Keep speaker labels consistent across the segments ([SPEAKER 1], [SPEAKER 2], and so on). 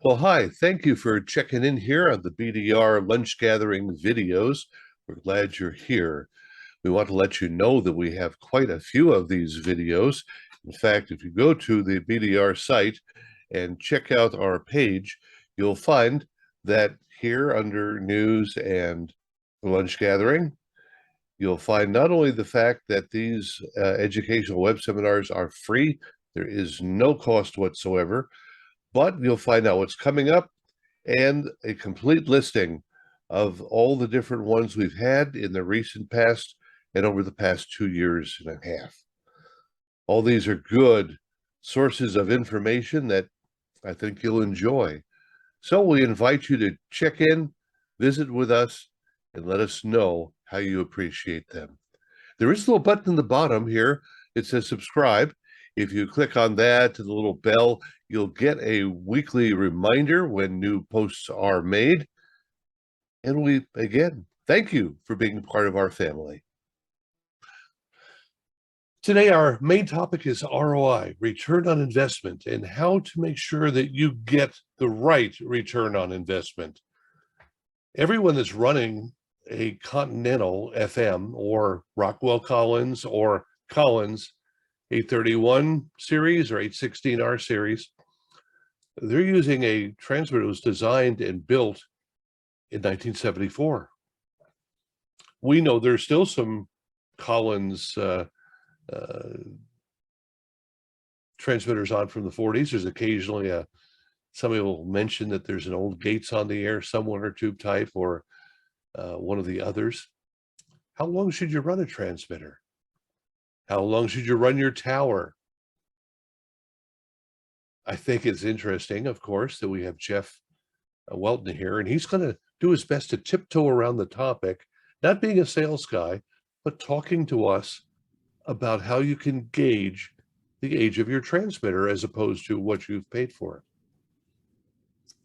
[SPEAKER 1] Well, hi. Thank you for checking in here on the BDR Lunch Gathering videos. We're glad you're here. We want to let you know that we have quite a few of these videos. In fact, if you go to the BDR site and check out our page, you'll find that here under News and Lunch Gathering, you'll find not only the fact that these educational web seminars are free, there is no cost whatsoever, but you'll find out what's coming up and a complete listing of all the different ones we've had in the recent past and over the past 2 years and a half. All these are good sources of information that I think you'll enjoy. So we invite you to check in, visit with us, and let us know how you appreciate them. There is a little button in the bottom here. It says subscribe. If you click on that to the little bell, you'll get a weekly reminder when new posts are made. And we, again, thank you for being part of our family. Today, our main topic is ROI, return on investment, and how to make sure that you get the right return on investment. Everyone that's running a Continental FM or Rockwell Collins or Collins 831 series or 816R series, they're using a transmitter that was designed and built in 1974. We know there's still some Collins transmitters on from the 40s. There's occasionally somebody will mention that there's an old Gates on the air, somewhere tube type, or one of the others. How long should you run a transmitter? How long should you run your tower? I think it's interesting, of course, that we have Jeff Welton here, and he's going to do his best to tiptoe around the topic, not being a sales guy, but talking to us about how you can gauge the age of your transmitter as opposed to what you've paid for it.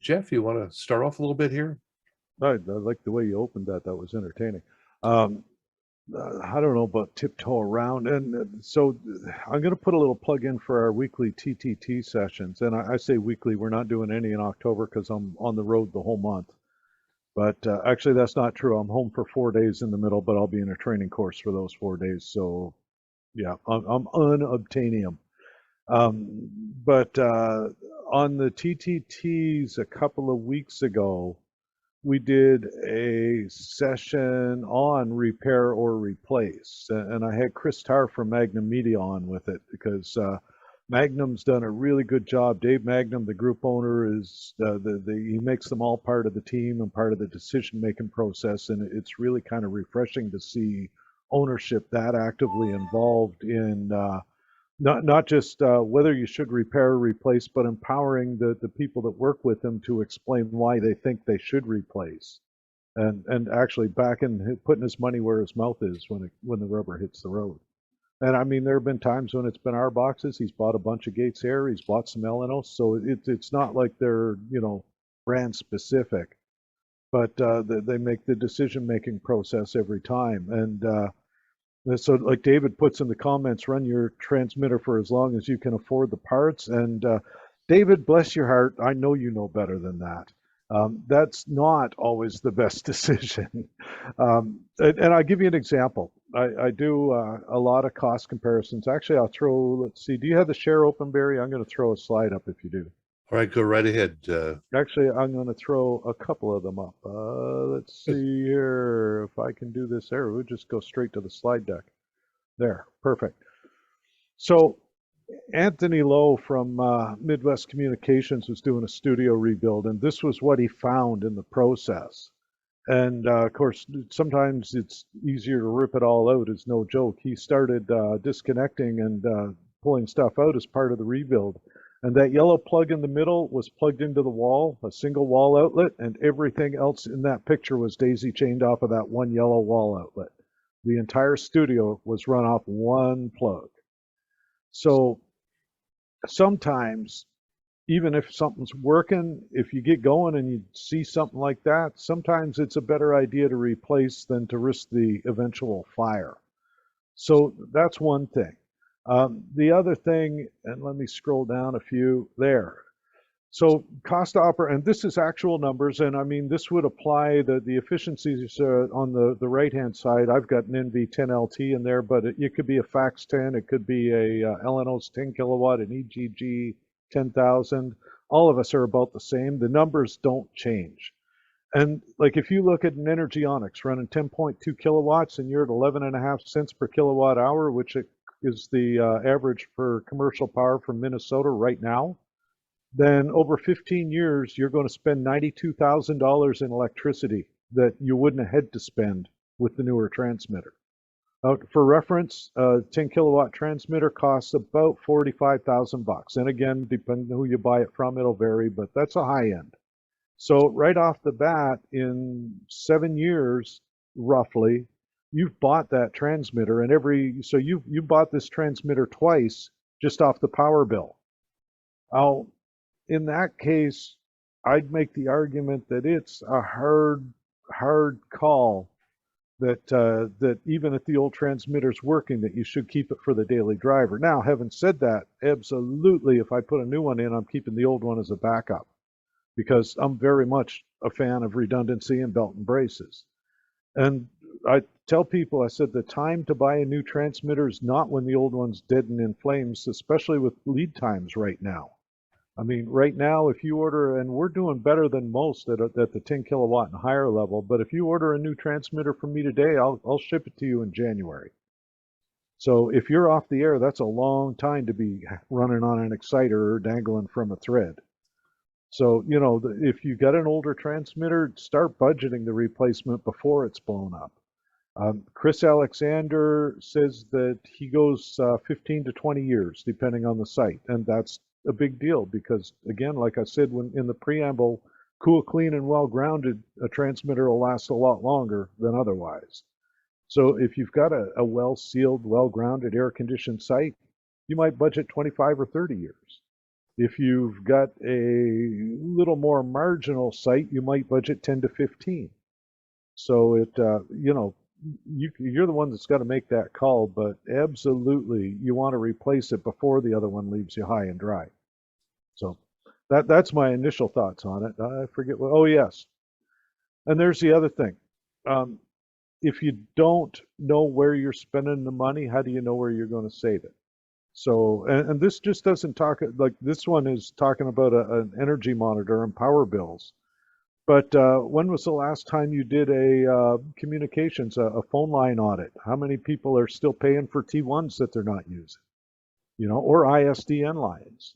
[SPEAKER 1] Jeff, you want to start off a little bit here?
[SPEAKER 2] I like the way you opened that. That was entertaining. Um, I don't know about tiptoe around, and so I'm going to put a little plug in for our weekly TTT sessions. And I say weekly; we're not doing any in October because I'm on the road the whole month. But actually, that's not true. I'm home for 4 days in the middle, but I'll be in a training course for those 4 days. So yeah, I'm unobtainium. But on the TTTs a couple of weeks ago, we did a session on repair or replace, and I had Chris Tarr from Magnum Media on with it because Magnum's done a really good job. Dave Magnum, the group owner, is he makes them all part of the team and part of the decision-making process, and it's really kind of refreshing to see ownership that actively involved in not just whether you should repair or replace, but empowering the people that work with them to explain why they think they should replace, and actually putting his money where his mouth is when the rubber hits the road. And I mean, there have been times when it's been our boxes. He's bought a bunch of Gates Air. He's bought some Elenos, so it's not like they're brand specific, but they make the decision making process every time. And so, like David puts in the comments, run your transmitter for as long as you can afford the parts. And David, bless your heart, I know you know better than that. That's not always the best decision. And I'll give you an example. I do a lot of cost comparisons. Actually, let's see, do you have the share open, Barry? I'm going to throw a slide up if you do.
[SPEAKER 1] All right, go right ahead.
[SPEAKER 2] Actually, I'm going to throw a couple of them up. Let's see here if I can do this there. We'll just go straight to the slide deck. There, perfect. So Anthony Lowe from Midwest Communications was doing a studio rebuild, and this was what he found in the process. And of course, sometimes it's easier to rip it all out. It's no joke. He started disconnecting and pulling stuff out as part of the rebuild. And that yellow plug in the middle was plugged into the wall, a single wall outlet, and everything else in that picture was daisy chained off of that one yellow wall outlet. The entire studio was run off one plug. So sometimes, even if something's working, if you get going and you see something like that, sometimes it's a better idea to replace than to risk the eventual fire. So that's one thing. The other thing, and let me scroll down a few there. So cost to operate, and this is actual numbers, and I mean, this would apply the efficiencies on the right-hand side. I've got an NV10LT in there, but it could be a FAX 10, it could be a LNOS 10 kilowatt, an EGG 10,000. All of us are about the same. The numbers don't change. And like if you look at an Energyonics running 10.2 kilowatts and you're at 11.5 cents per kilowatt hour, which is the average for commercial power from Minnesota right now, then over 15 years, you're going to spend $92,000 in electricity that you wouldn't have had to spend with the newer transmitter. For reference, a 10 kilowatt transmitter costs about $45,000. And again, depending on who you buy it from, it'll vary, but that's a high end. So right off the bat, in 7 years, roughly, you've bought that transmitter, and so you bought this transmitter twice just off the power bill. In that case, I'd make the argument that it's a hard call that even if the old transmitter's working, that you should keep it for the daily driver. Now, having said that, absolutely, if I put a new one in, I'm keeping the old one as a backup because I'm very much a fan of redundancy and belt and braces. And I tell people, I said, the time to buy a new transmitter is not when the old one's dead and in flames, especially with lead times right now. I mean, right now, if you order, and we're doing better than most at the 10 kilowatt and higher level, but if you order a new transmitter from me today, I'll ship it to you in January. So if you're off the air, that's a long time to be running on an exciter or dangling from a thread. So, you know, if you got an older transmitter, start budgeting the replacement before it's blown up. Chris Alexander says that he goes 15 to 20 years, depending on the site, and that's a big deal because, again, like I said when in the preamble, cool, clean, and well-grounded, a transmitter will last a lot longer than otherwise. So if you've got a well-sealed, well-grounded, air-conditioned site, you might budget 25 or 30 years. If you've got a little more marginal site, you might budget 10 to 15. So you know, you're the one that's got to make that call, but absolutely you want to replace it before the other one leaves you high and dry. So that's my initial thoughts on it. I forget what, oh yes. And there's the other thing. If you don't know where you're spending the money, how do you know where you're going to save it? So, and this just doesn't talk, like this one is talking about an energy monitor and power bills. But when was the last time you did a communications, a phone line audit? How many people are still paying for T1s that they're not using? You know, or ISDN lines?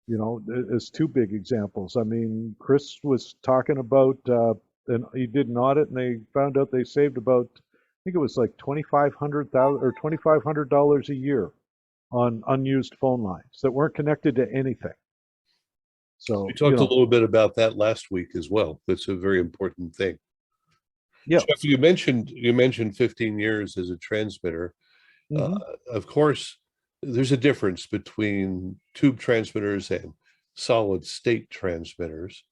[SPEAKER 2] You know, as two big examples. I mean, Chris was talking about, and he did an audit, and they found out they saved about, I think it was like $2,500 a year on unused phone lines that weren't connected to anything. So
[SPEAKER 1] we talked a little bit about that last week as well. That's a very important thing.
[SPEAKER 2] Yeah.
[SPEAKER 1] Jeff, you mentioned 15 years as a transmitter. Of course, there's a difference between tube transmitters and solid state transmitters.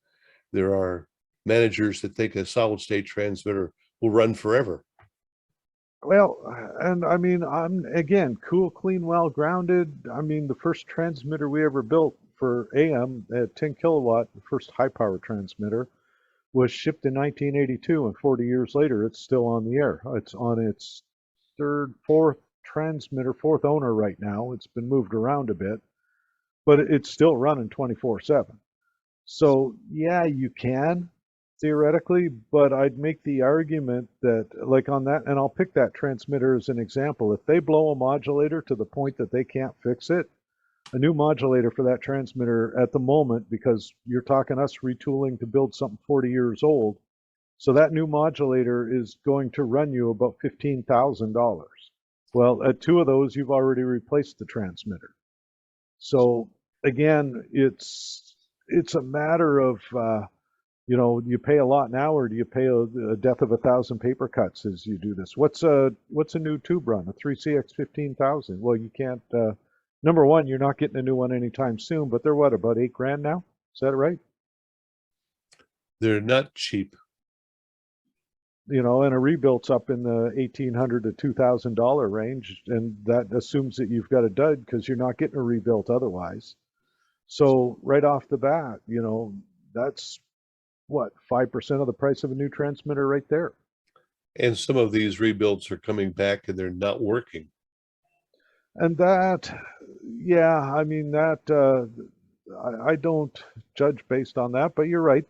[SPEAKER 1] There are managers that think a solid state transmitter will run forever.
[SPEAKER 2] Well, and I mean, I'm again, cool, clean, well grounded. I mean, the first transmitter we ever built for AM at 10 kilowatt, the first high power transmitter, was shipped in 1982, and 40 years later, it's still on the air. It's on its fourth owner right now. It's been moved around a bit, but it's still running 24/7. So yeah, you can theoretically, but I'd make the argument that, like on that, and I'll pick that transmitter as an example. If they blow a modulator to the point that they can't fix it, a new modulator for that transmitter at the moment, because you're talking us retooling to build something 40 years old, so that new modulator is going to run you about $15,000. Well, at two of those, you've already replaced the transmitter. So again, it's a matter of, you know, you pay a lot now, or do you pay a death of 1,000 paper cuts as you do this? What's a new tube run? A 3CX 15,000? Well, you can't. Number one, you're not getting a new one anytime soon. But they're what, about $8,000 now? Is that right?
[SPEAKER 1] They're not cheap.
[SPEAKER 2] You know, and a rebuilt's up in the $1,800 to $2,000 range, and that assumes that you've got a dud because you're not getting a rebuilt otherwise. So right off the bat, that's what, 5% of the price of a new transmitter right there.
[SPEAKER 1] And some of these rebuilds are coming back and they're not working.
[SPEAKER 2] And that, yeah, I mean, I don't judge based on that, but you're right.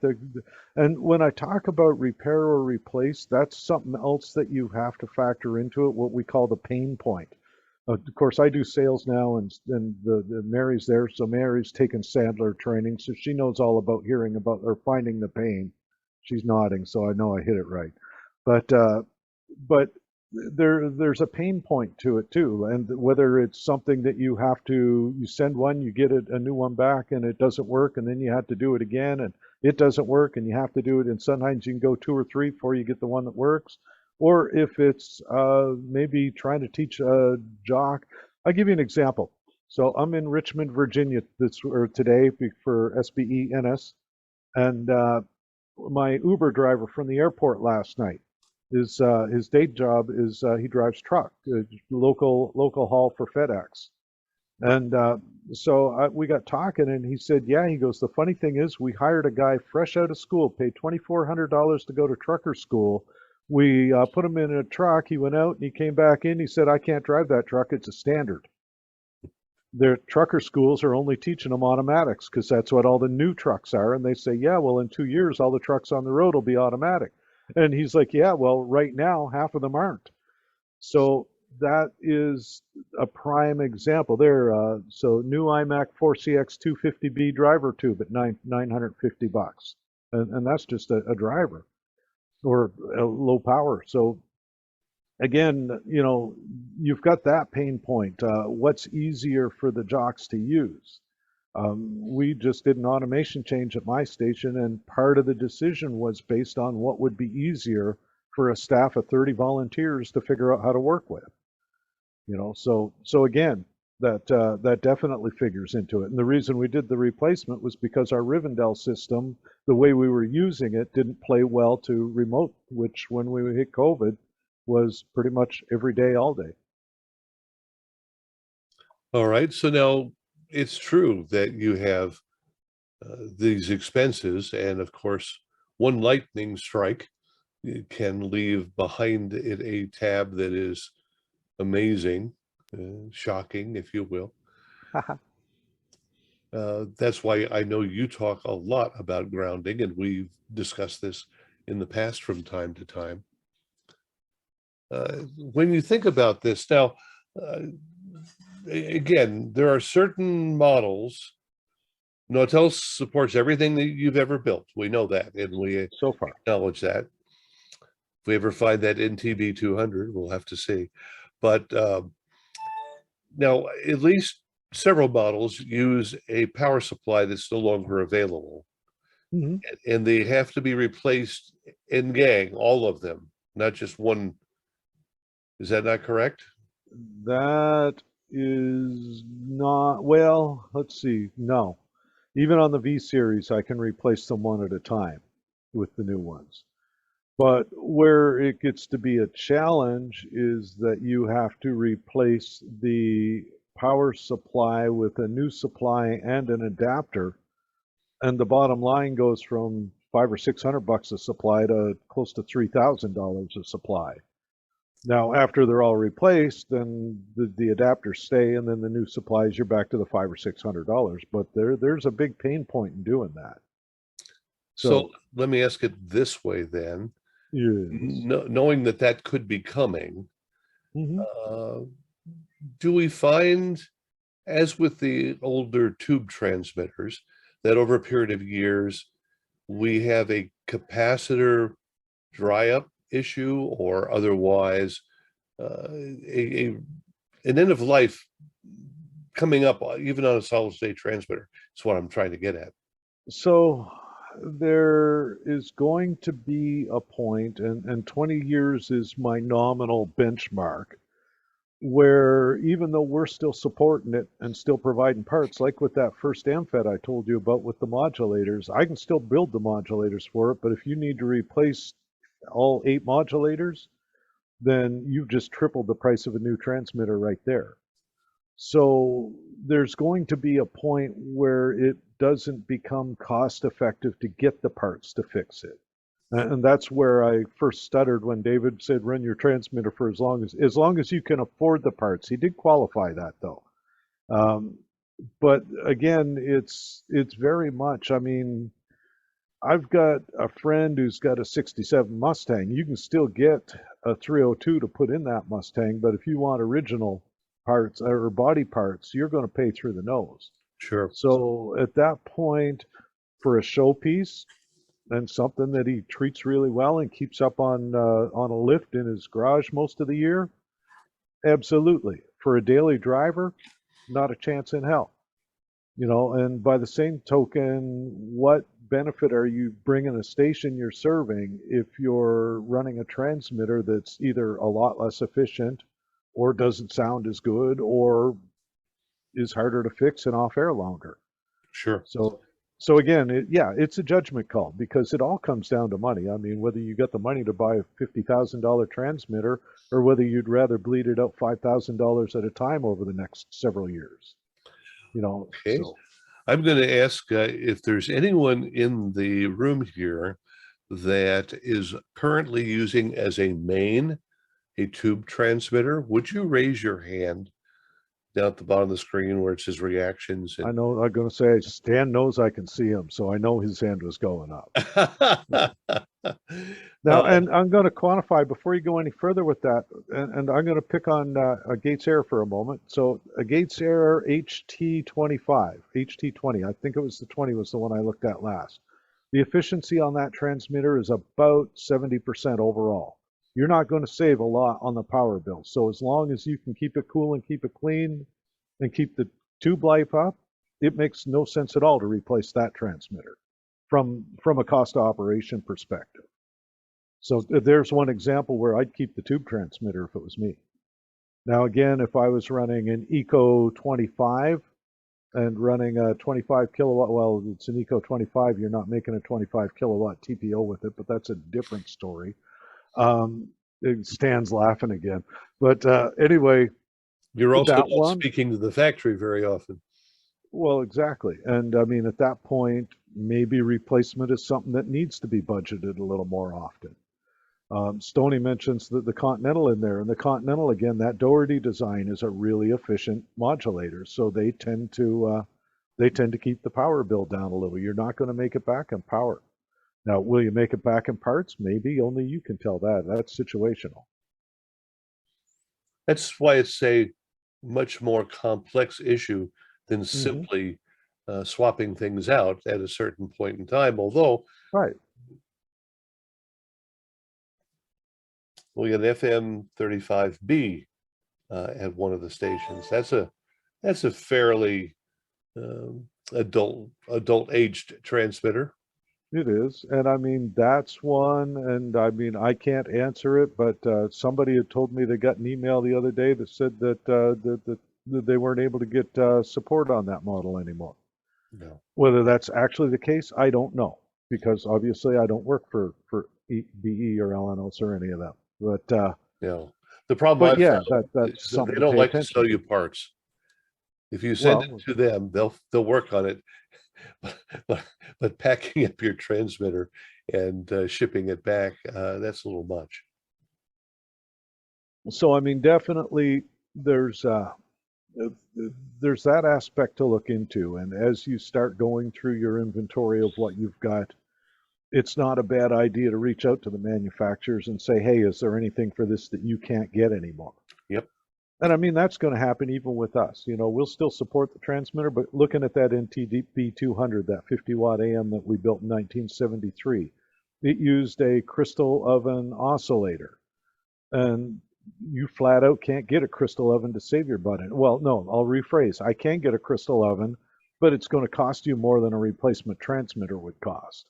[SPEAKER 2] And when I talk about repair or replace, that's something else that you have to factor into it, what we call the pain point. Of course, I do sales now, and the Mary's there, so Mary's taken Sandler training, so she knows all about hearing about or finding the pain. She's nodding, so I know I hit it right. But there's a pain point to it too, and whether it's something that you send one, you get a new one back, and it doesn't work, and then you have to do it again, and it doesn't work, and you have to do it, and sometimes you can go 2 or 3 before you get the one that works. Or if it's maybe trying to teach a jock. I'll give you an example. So I'm in Richmond, Virginia today for SBENS, and my Uber driver from the airport last night, his day job is he drives truck, local haul for FedEx. And so we got talking, and he said, yeah, he goes, the funny thing is we hired a guy fresh out of school, paid $2,400 to go to trucker school. We put him in a truck. He went out and he came back in. He said, I can't drive that truck. It's a standard. Their trucker schools are only teaching them automatics because that's what all the new trucks are. And they say, yeah, well, in 2 years, all the trucks on the road will be automatic. And he's like, yeah, well, right now, half of them aren't. So that is a prime example there. So new iMac 4CX 250B driver tube at $950. And that's just a driver or a low power. So again, you've got that pain point. What's easier for the jocks to use? We just did an automation change at my station, and part of the decision was based on what would be easier for a staff of 30 volunteers to figure out how to work with. So again, that definitely figures into it. And the reason we did the replacement was because our Rivendell system, the way we were using it, didn't play well to remote, which when we hit COVID was pretty much every day, all day.
[SPEAKER 1] All right. So now it's true that you have these expenses, and of course, one lightning strike can leave behind it a tab that is amazing, shocking, if you will. That's why I know you talk a lot about grounding, and we've discussed this in the past from time to time. When you think about this now, again, there are certain models. Nautel supports everything that you've ever built. We know that, and we
[SPEAKER 2] so far
[SPEAKER 1] acknowledge that. If we ever find that NTB 200, we'll have to see. But now, at least several models use a power supply that's no longer available.
[SPEAKER 2] Mm-hmm.
[SPEAKER 1] And they have to be replaced in gang, all of them, not just one. Is that not correct?
[SPEAKER 2] That is not, well, let's see. No. Even on the V series, I can replace them one at a time with the new ones. But where it gets to be a challenge is that you have to replace the power supply with a new supply and an adapter. And the bottom line goes from $500 or $600 a supply to close to $3,000 a supply. Now, after they're all replaced, then the adapters stay, and then the new supplies, you're back to the $500 or $600. But there's a big pain point in doing that.
[SPEAKER 1] So let me ask it this way then.
[SPEAKER 2] Yes.
[SPEAKER 1] Knowing that could be coming, do we find, as with the older tube transmitters, that over a period of years, we have a capacitor dry up issue, or otherwise an end of life coming up even on a solid state transmitter? That's what I'm trying to get at.
[SPEAKER 2] So there is going to be a point, and 20 years is my nominal benchmark, where even though we're still supporting it and still providing parts, like with that first AMFET I told you about with the modulators, I can still build the modulators for it, but if you need to replace all 8 modulators, then you've just tripled the price of a new transmitter right there. So there's going to be a point where it doesn't become cost effective to get the parts to fix it. And that's where I first stuttered when David said run your transmitter for as long as you can afford the parts. He did qualify that though. But again, it's very much, I mean, I've got a friend who's got a 67 Mustang. You can still get a 302 to put in that Mustang, but if you want original parts or body parts, you're going to pay through the nose.
[SPEAKER 1] Sure.
[SPEAKER 2] So at that point, for a showpiece and something that he treats really well and keeps up on a lift in his garage most of the year, absolutely. For a daily driver, not a chance in hell. You know, and by the same token, what benefit are you bringing a station you're serving if you're running a transmitter that's either a lot less efficient or doesn't sound as good or is harder to fix and off air longer?
[SPEAKER 1] Sure.
[SPEAKER 2] So again, it's a judgment call because it all comes down to money. I mean, whether you got the money to buy a $50,000 transmitter or whether you'd rather bleed it out $5,000 at a time over the next several years. You know,
[SPEAKER 1] Okay.
[SPEAKER 2] so.
[SPEAKER 1] I'm going to ask if there's anyone in the room here that is currently using as a main a tube transmitter. Would you raise your hand down at the bottom of the screen where it says reactions?
[SPEAKER 2] I know I'm going to say Stan knows I can see him, so I know his hand was going up. Now, and I'm going to quantify before you go any further with that, and I'm going to pick on a Gates Air for a moment. So a Gates Air HT20, I think it was the 20 was the one I looked at last. The efficiency on that transmitter is about 70% overall. You're not going to save a lot on the power bill. So as long as you can keep it cool and keep it clean and keep the tube life up, it makes no sense at all to replace that transmitter from a cost of operation perspective. So there's one example where I'd keep the tube transmitter if it was me. Now again, if I was running an Eco 25 and running a 25 kilowatt, well, it's an Eco 25, you're not making a 25 kilowatt TPO with it, but that's a different story. Stan's laughing again. But anyway,
[SPEAKER 1] you're also
[SPEAKER 2] that
[SPEAKER 1] not
[SPEAKER 2] one,
[SPEAKER 1] speaking to the factory very often.
[SPEAKER 2] Well, exactly. And I mean, at that point, maybe replacement is something that needs to be budgeted a little more often. Stoney mentions the Continental in there, and the Continental, again, that Doherty design is a really efficient modulator, so they tend to keep the power bill down a little. You're not going to make it back in power. Now, will you make it back in parts? Maybe. Only you can tell that. That's situational.
[SPEAKER 1] That's why it's a much more complex issue than simply swapping things out at a certain point in time. Although,
[SPEAKER 2] right.
[SPEAKER 1] We got an FM 35B at one of the stations. That's a fairly adult aged transmitter.
[SPEAKER 2] It is, and I mean that's one, and I mean I can't answer it, but somebody had told me they got an email the other day that said that they weren't able to get support on that model anymore.
[SPEAKER 1] No.
[SPEAKER 2] Whether that's actually the case, I don't know, because obviously I don't work for BE or LNOS or any of them. But
[SPEAKER 1] yeah, the problem
[SPEAKER 2] I've found that's something
[SPEAKER 1] they don't like to sell
[SPEAKER 2] to.
[SPEAKER 1] you parts. If you send it to them, they'll work on it, but packing up your transmitter and shipping it back, that's a little much.
[SPEAKER 2] So I mean, definitely there's that aspect to look into, and as you start going through your inventory of what you've got, it's not a bad idea to reach out to the manufacturers and say, hey, is there anything for this that you can't get anymore?
[SPEAKER 1] Yep.
[SPEAKER 2] And I mean, that's going to happen even with us. You know, we'll still support the transmitter, but looking at that NTDP 200, that 50 watt AM that we built in 1973, it used a crystal oven oscillator. And you flat out can't get a crystal oven to save your butt in. Well, no, I'll rephrase. I can get a crystal oven, but it's going to cost you more than a replacement transmitter would cost.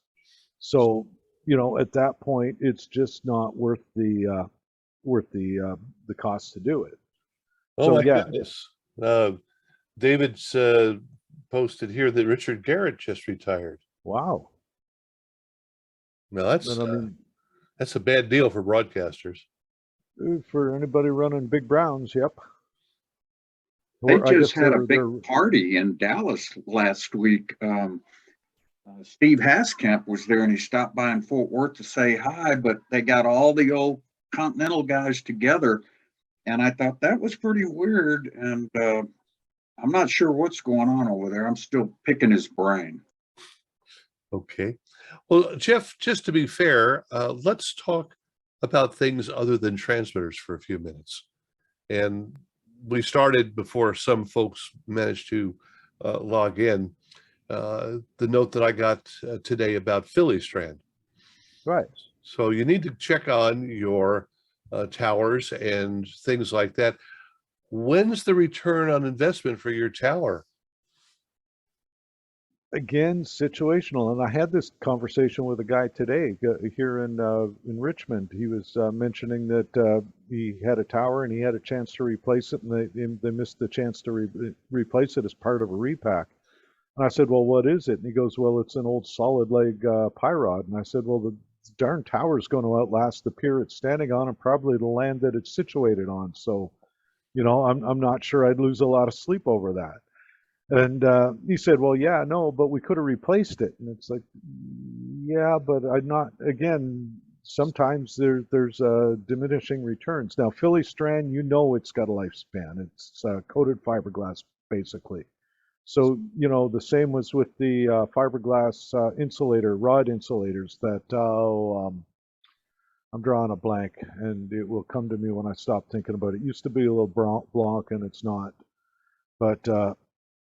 [SPEAKER 2] So, you know, at that point, it's just not worth the cost to do it.
[SPEAKER 1] Oh, so, my goodness. David's posted here that Richard Garrett just retired.
[SPEAKER 2] Wow.
[SPEAKER 1] Now that's a bad deal for broadcasters.
[SPEAKER 2] For anybody running big browns, yep.
[SPEAKER 3] They
[SPEAKER 2] Or I guess
[SPEAKER 3] just had a big
[SPEAKER 2] they're
[SPEAKER 3] party in Dallas last week. Steve Haskamp was there and he stopped by in Fort Worth to say hi, but they got all the old Continental guys together. And I thought that was pretty weird. And I'm not sure what's going on over there. I'm still picking his brain.
[SPEAKER 1] Okay. Well, Jeff, just to be fair, let's talk about things other than transmitters for a few minutes. And we started before some folks managed to log in. The note that I got today about Philly Strand.
[SPEAKER 2] right.
[SPEAKER 1] So you need to check on your towers and things like that. When's the return on investment for your tower?
[SPEAKER 2] Again, situational. And I had this conversation with a guy today here in Richmond. He was mentioning that he had a tower and he had a chance to replace it, and they missed the chance to replace it as part of a repack. And I said, well, what is it? And he goes, well, it's an old solid leg pyrod. And I said, well, the darn tower is going to outlast the pier it's standing on and probably the land that it's situated on. So, I'm not sure I'd lose a lot of sleep over that. And he said, well, yeah, no, but we could have replaced it. And it's like, yeah, but I'm not, again, sometimes there's diminishing returns. Now, Philly Strand, it's got a lifespan. It's coated fiberglass, basically. So, the same was with the fiberglass rod insulators that, I'm drawing a blank, and it will come to me when I stop thinking about it. It used to be a little blanc, and it's not. But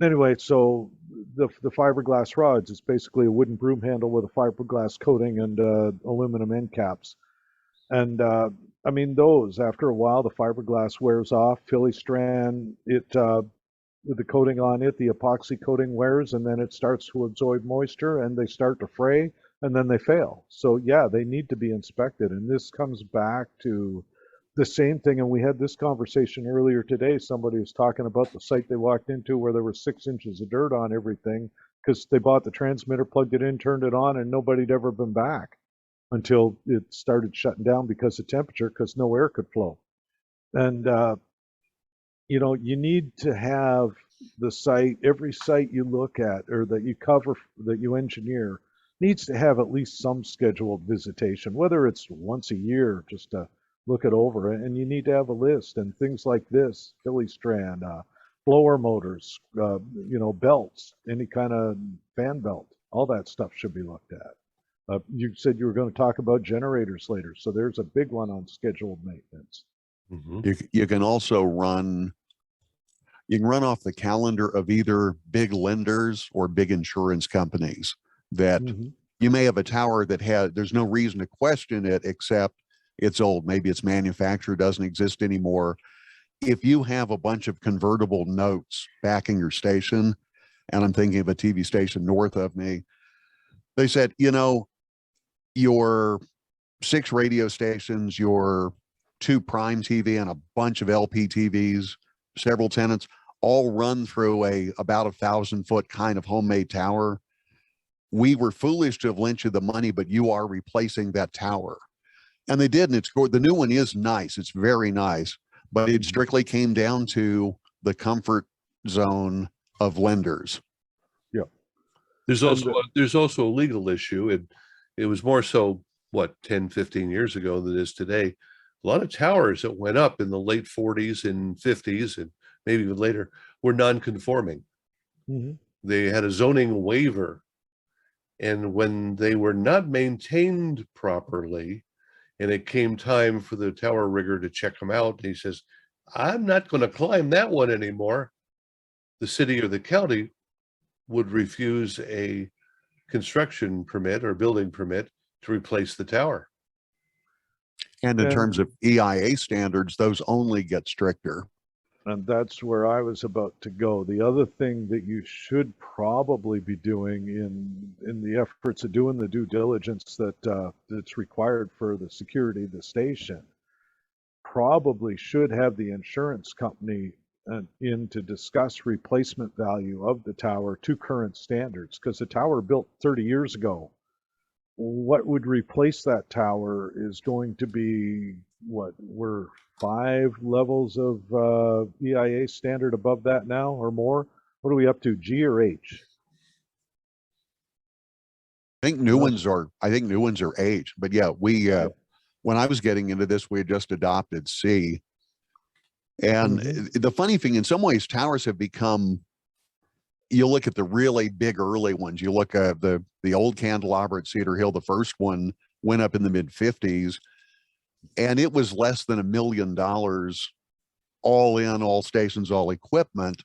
[SPEAKER 2] anyway, so the fiberglass rods is basically a wooden broom handle with a fiberglass coating and aluminum end caps. And I mean, those, after a while, the fiberglass wears off. Philly Strand, with the coating on it, the epoxy coating wears, and then it starts to absorb moisture, and they start to fray, and then they fail. So yeah, they need to be inspected. And this comes back to the same thing. And we had this conversation earlier today. Somebody was talking about the site they walked into where there was 6 inches of dirt on everything because they bought the transmitter, plugged it in, turned it on, and nobody'd ever been back until it started shutting down because of temperature, because no air could flow. And you need to have the site, every site you look at or that you cover, that you engineer, needs to have at least some scheduled visitation, whether it's once a year, just to look it over. And you need to have a list, and things like this, Philly Strand, blower motors, belts, any kind of fan belt, all that stuff should be looked at. You said you were going to talk about generators later, so there's a big one on scheduled maintenance.
[SPEAKER 1] Mm-hmm.
[SPEAKER 4] You can also run off the calendar of either big lenders or big insurance companies that you may have a tower that there's no reason to question it except it's old. Maybe its manufacturer doesn't exist anymore. If you have a bunch of convertible notes backing your station, and I'm thinking of a TV station north of me, they said, your 6 radio stations, your 2 prime TV and a bunch of LP TVs, several tenants, all run through about 1,000-foot kind of homemade tower. We were foolish to have lent you the money, but you are replacing that tower. And they did, and the new one is nice. It's very nice, but it strictly came down to the comfort zone of lenders.
[SPEAKER 2] Yeah.
[SPEAKER 1] There's also a legal issue, and it was more so 10, 15 years ago than it is today. A lot of towers that went up in the late 40s and 50s and maybe even later were non-conforming. They had a zoning waiver, and when they were not maintained properly, and it came time for the tower rigger to check them out, he says, I'm not going to climb that one anymore. The city or the county would refuse a construction permit or building permit to replace the tower.
[SPEAKER 4] And in terms of EIA standards, those only get stricter.
[SPEAKER 2] And that's where I was about to go. The other thing that you should probably be doing in the efforts of doing the due diligence that's required for the security of the station, probably should have the insurance company in to discuss replacement value of the tower to current standards, because the tower built 30 years ago, what would replace that tower is going to be what, we're 5 levels of EIA standard above that now or more. What are we up to, G or H?
[SPEAKER 4] I think new ones are H, but yeah, we when I was getting into this, we had just adopted C. And the funny thing, in some ways, towers have become, you look at the really big early ones, you look at the old candelabra at Cedar Hill, the first one went up in the mid 50s, and it was less than $1 million all in, all stations, all equipment.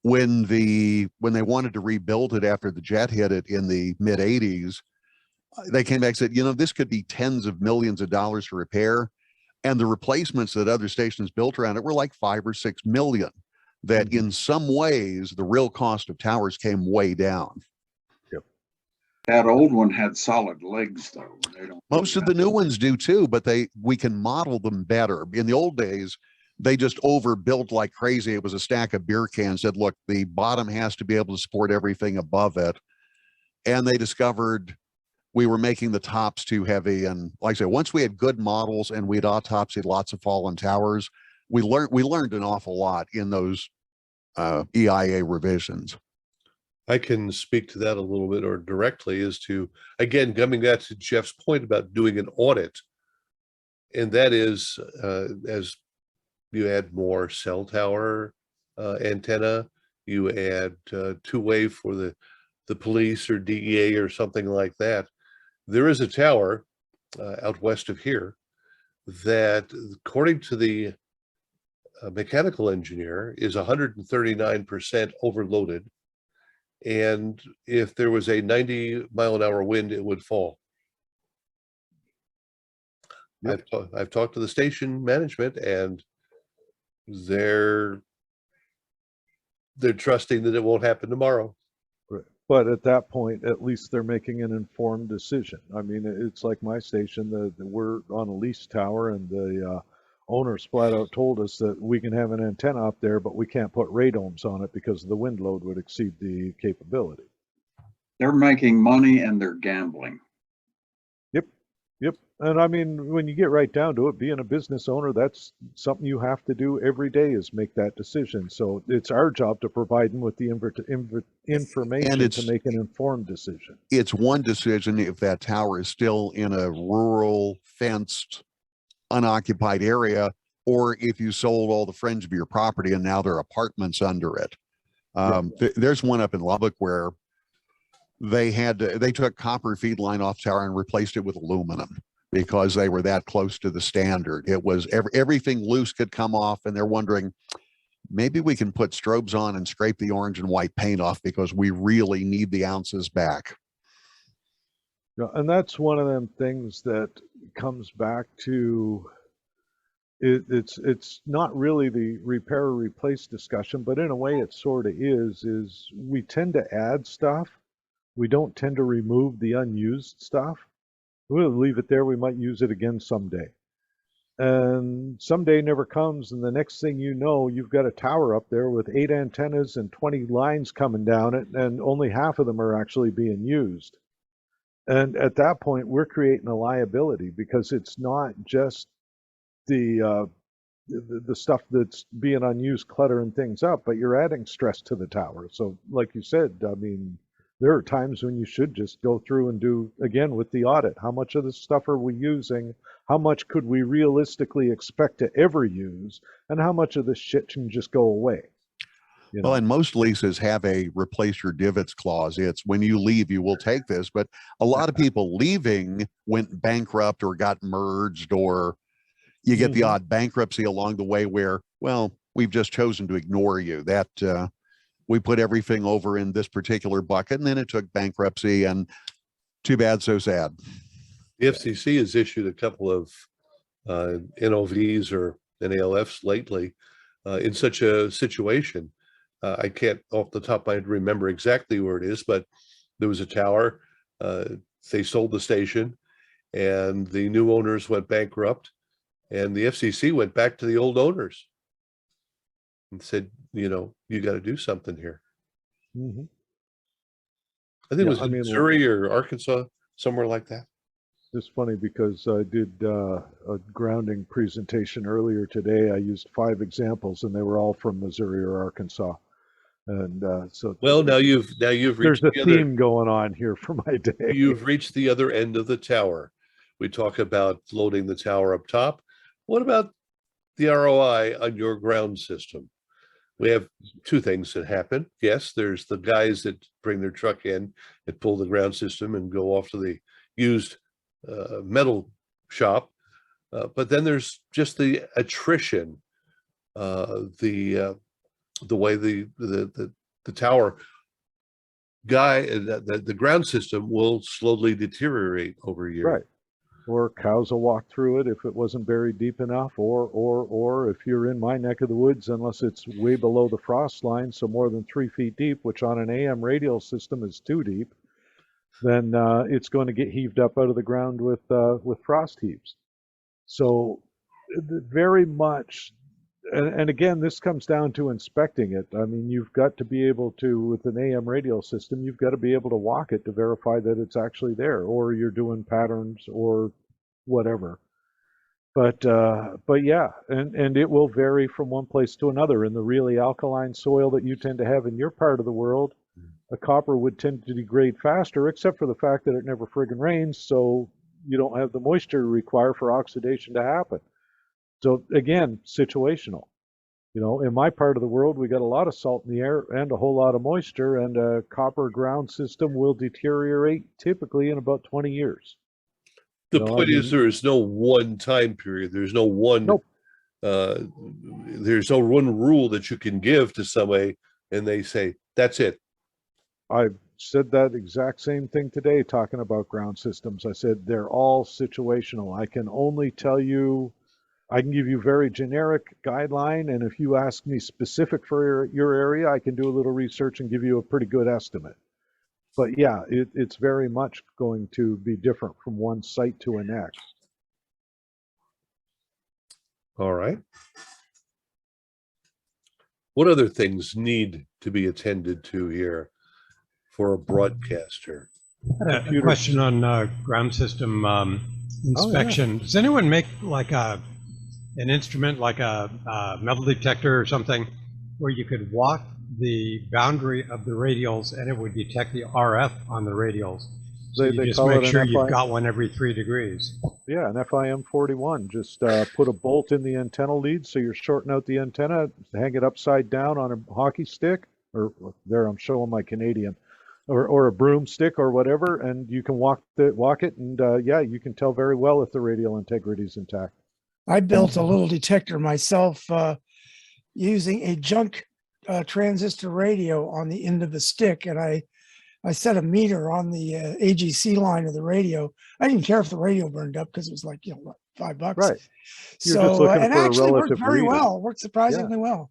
[SPEAKER 4] When they wanted to rebuild it after the jet hit it in the mid 80s, they came back and said, you know, this could be tens of millions of dollars to repair. And the replacements that other stations built around it were like 5 or 6 million. That in some ways, the real cost of towers came way down.
[SPEAKER 3] That old one had solid legs, though.
[SPEAKER 4] Most of the new ones do too, but we can model them better. In the old days, they just overbuilt like crazy. It was a stack of beer cans. Said, look, the bottom has to be able to support everything above it. And they discovered we were making the tops too heavy. And like I said, once we had good models and we'd autopsied lots of fallen towers, we learned an awful lot in those EIA revisions.
[SPEAKER 1] I can speak to that a little bit or directly, as to, again, coming back to Jeff's point about doing an audit. And that is, as you add more cell tower antenna, you add two-way for the police or DEA or something like that. There is a tower out west of here that, according to the mechanical engineer, is 139% overloaded. And if there was a 90-mile-an-hour wind, it would fall. Yep. I've talked to the station management, and they're trusting that it won't happen tomorrow.
[SPEAKER 2] Right. But at that point, at least they're making an informed decision. I mean, it's like my station, we're on a lease tower, and the owners flat out told us that we can have an antenna up there, but we can't put radomes on it because the wind load would exceed the capability.
[SPEAKER 3] They're making money and they're gambling.
[SPEAKER 2] Yep. And I mean, when you get right down to it, being a business owner, that's something you have to do every day, is make that decision. So it's our job to provide them with the information to make an informed decision.
[SPEAKER 4] It's one decision if that tower is still in a rural, fenced, unoccupied area, or if you sold all the fringe of your property and now there are apartments under it. There's one up in Lubbock where they took copper feed line off tower and replaced it with aluminum because they were that close to the standard. It was everything loose could come off, and they're wondering, maybe we can put strobes on and scrape the orange and white paint off because we really need the ounces back.
[SPEAKER 2] Yeah, and that's one of them things that comes back to it's not really the repair or replace discussion, but in a way it sort of is we tend to add stuff. We don't tend to remove the unused stuff. We'll leave it there. We might use it again someday. And someday never comes, and the next thing you know, you've got a tower up there with 8 antennas and 20 lines coming down it, and only half of them are actually being used. And at that point, we're creating a liability, because it's not just the stuff that's being unused cluttering things up, but you're adding stress to the tower. So like you said, I mean, there are times when you should just go through and do, again, with the audit, how much of this stuff are we using? How much could we realistically expect to ever use? And how much of this shit can just go away? You know?
[SPEAKER 4] Well, and most leases have a replace your divots clause. It's when you leave, you will take this. But a lot of people leaving went bankrupt or got merged, or you get the odd bankruptcy along the way where, well, we've just chosen to ignore you. That we put everything over in this particular bucket, and then it took bankruptcy, and too bad, so sad.
[SPEAKER 1] The FCC has issued a couple of NOVs or NALFs lately in such a situation. I can't off the top of my head remember exactly where it is, but there was a tower. They sold the station, and the new owners went bankrupt, and the FCC went back to the old owners and said, you know, you got to do something here. I think it was in Missouri or Arkansas, somewhere like that.
[SPEAKER 2] It's funny because I did a grounding presentation earlier today. I used 5 examples, and they were all from Missouri or Arkansas. And so
[SPEAKER 1] Well, now you've
[SPEAKER 2] there's
[SPEAKER 1] reached
[SPEAKER 2] a
[SPEAKER 1] the other
[SPEAKER 2] theme going on here for my day.
[SPEAKER 1] you've reached the other end of the tower. We talk about loading the tower up top. What about the ROI on your ground system? We have 2 things that happen. Yes, there's the guys that bring their truck in and pull the ground system and go off to the used metal shop. But then there's just the attrition, the way the tower guy, the ground system will slowly deteriorate over years.
[SPEAKER 2] Right. Or cows will walk through it if it wasn't buried deep enough, or if you're in my neck of the woods, unless it's way below the frost line, so more than 3 feet deep, which on an AM radial system is too deep, then it's going to get heaved up out of the ground with frost heaves. So very much, and again, this comes down to inspecting it. I mean, you've got to be able to, with an AM radial system, you've got to be able to walk it to verify that it's actually there, or you're doing patterns or whatever. But yeah, and it will vary from one place to another. In the really alkaline soil that you tend to have in your part of the world, a copper would tend to degrade faster, except for the fact that it never friggin' rains, so you don't have the moisture required for oxidation to happen. So again, situational. You know, in my part of the world, we got a lot of salt in the air and a whole lot of moisture, and a copper ground system will deteriorate typically in about 20 years.
[SPEAKER 1] The point is, there is no one time period. There's no one.
[SPEAKER 2] Nope.
[SPEAKER 1] There's no one rule that you can give to somebody, and they say that's it.
[SPEAKER 2] I said that exact same thing today, talking about ground systems. I said they're all situational. I can only tell you, I can give you very generic guideline, and if you ask me specific for your area, I can do a little research and give you a pretty good estimate. But yeah, it's very much going to be different from one site to the next.
[SPEAKER 1] All right. What other things need to be attended to here for a broadcaster?
[SPEAKER 5] I had a question on ground system inspection. Oh, yeah. Does anyone make like an instrument, like a metal detector or something, where you could walk the boundary of the radials and it would detect the RF on the radials? So you just make sure you've got one every 3 degrees.
[SPEAKER 2] Yeah, an FIM 41. Just put a bolt in the antenna lead, so you're shorting out the antenna, hang it upside down on a hockey stick, or there I'm showing my Canadian, or a broomstick or whatever, and you can walk it, and yeah, you can tell very well if the radial integrity is intact.
[SPEAKER 6] I built a little detector myself using a junk transistor radio on the end of the stick, and I set a meter on the AGC line of the radio. I didn't care if the radio burned up because it was like, $5.
[SPEAKER 2] Right.
[SPEAKER 6] So it actually worked very well. Worked surprisingly well.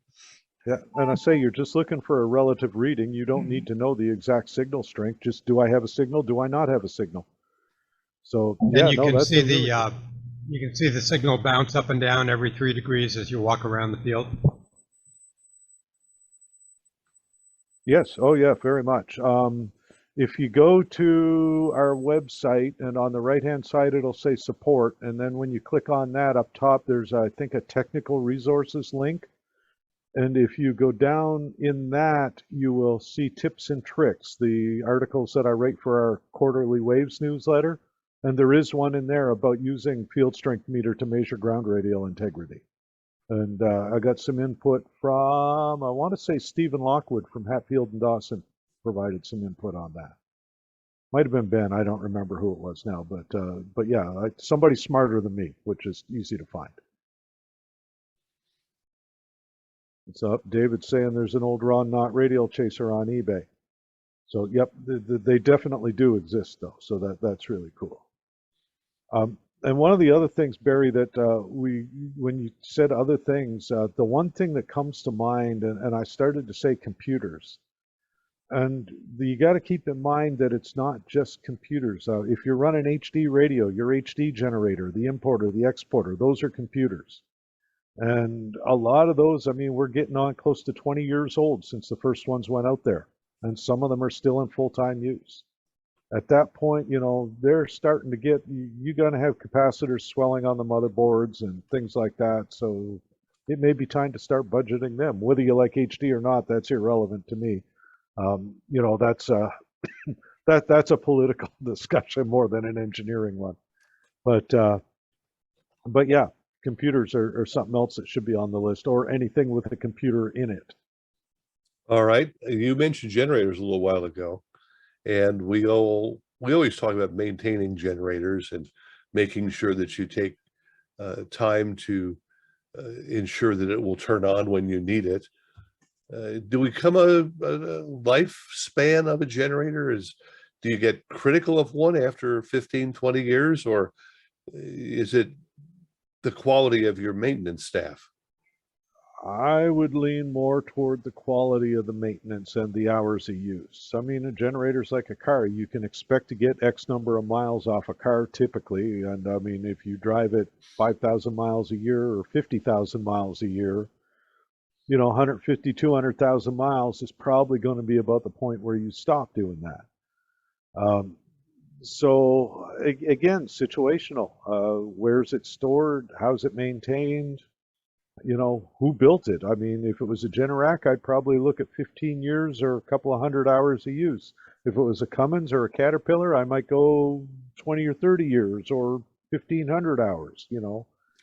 [SPEAKER 2] Yeah, and I say you're just looking for a relative reading. You don't need to know the exact signal strength. Just, do I have a signal? Do I not have a signal? So
[SPEAKER 5] yeah, you can see you can see the signal bounce up and down every 3 degrees as you walk around the field.
[SPEAKER 2] Yes. Oh, yeah, very much. If you go to our website, and on the right-hand side, it'll say support. And then when you click on that up top, there's, I think, a technical resources link. And if you go down in that, you will see tips and tricks, the articles that I write for our quarterly Waves newsletter. And there is one in there about using field strength meter to measure ground radial integrity. And I got some input from, I want to say Stephen Lockwood from Hatfield and Dawson provided some input on that. Might have been Ben, I don't remember who it was now, but yeah, somebody smarter than me, which is easy to find. What's up? David's saying there's an old Ron Knott radial chaser on eBay. So yep, they definitely do exist though, so that's really cool. And one of the other things, Barry, that when you said other things, the one thing that comes to mind, and I started to say computers, and you got to keep in mind that it's not just computers. If you're running HD radio, your HD generator, the importer, the exporter, those are computers. And a lot of those, I mean, we're getting on close to 20 years old since the first ones went out there, and some of them are still in full-time use. At that point, they're starting to get, you're going to have capacitors swelling on the motherboards and things like that. So it may be time to start budgeting them. Whether you like HD or not, that's irrelevant to me. That's that's a political discussion more than an engineering one. But yeah, computers are something else that should be on the list, or anything with a computer in it.
[SPEAKER 1] All right. You mentioned generators a little while ago, and we always talk about maintaining generators and making sure that you take time to ensure that it will turn on when you need it. Do we come a lifespan of a generator? Do you get critical of one after 15, 20 years, or is it the quality of your maintenance staff?
[SPEAKER 2] I would lean more toward the quality of the maintenance and the hours of use. I mean, a generator's like a car. You can expect to get X number of miles off a car typically. And I mean, if you drive it 5,000 miles a year or 50,000 miles a year, 150, 200,000 miles is probably going to be about the point where you stop doing that. So again, situational. Where's it stored? How's it maintained? Who built it? I mean, if it was a Generac, I'd probably look at 15 years or a couple of hundred hours of use. If it was a Cummins or a Caterpillar, I might go 20 or 30 years or 1,500 hours,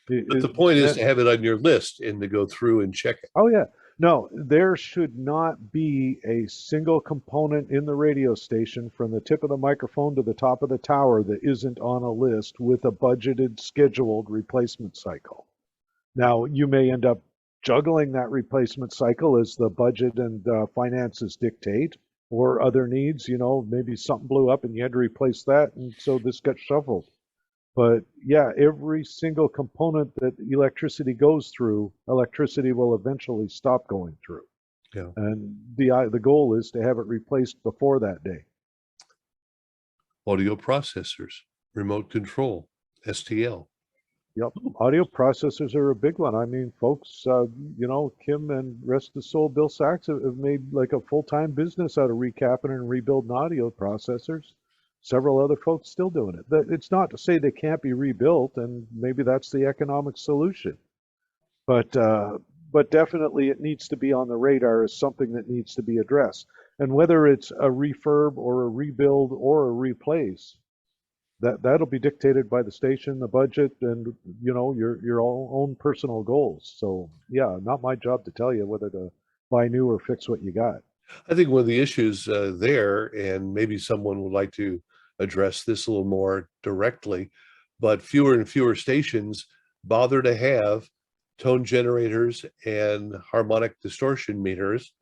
[SPEAKER 1] But the point is to have it on your list and to go through and check it.
[SPEAKER 2] Oh, yeah. No, there should not be a single component in the radio station from the tip of the microphone to the top of the tower that isn't on a list with a budgeted, scheduled replacement cycle. Now, you may end up juggling that replacement cycle as the budget and finances dictate, or other needs, maybe something blew up and you had to replace that, and so this got shuffled. But yeah, every single component that electricity goes through, electricity will eventually stop going through.
[SPEAKER 1] Yeah.
[SPEAKER 2] And the goal is to have it replaced before that day.
[SPEAKER 1] Audio processors, remote control, STL.
[SPEAKER 2] Yep, audio processors are a big one. I mean, folks, Kim and rest of the soul, Bill Sachs have made like a full-time business out of recapping and rebuilding audio processors. Several other folks still doing it. It's not to say they can't be rebuilt, and maybe that's the economic solution. But definitely it needs to be on the radar as something that needs to be addressed. And whether it's a refurb or a rebuild or a replace, that'll be dictated by the station, the budget, and your own personal goals. So yeah, not my job to tell you whether to buy new or fix what you got.
[SPEAKER 1] I think one of the issues there, and maybe someone would like to address this a little more directly, but fewer and fewer stations bother to have tone generators and harmonic distortion meters,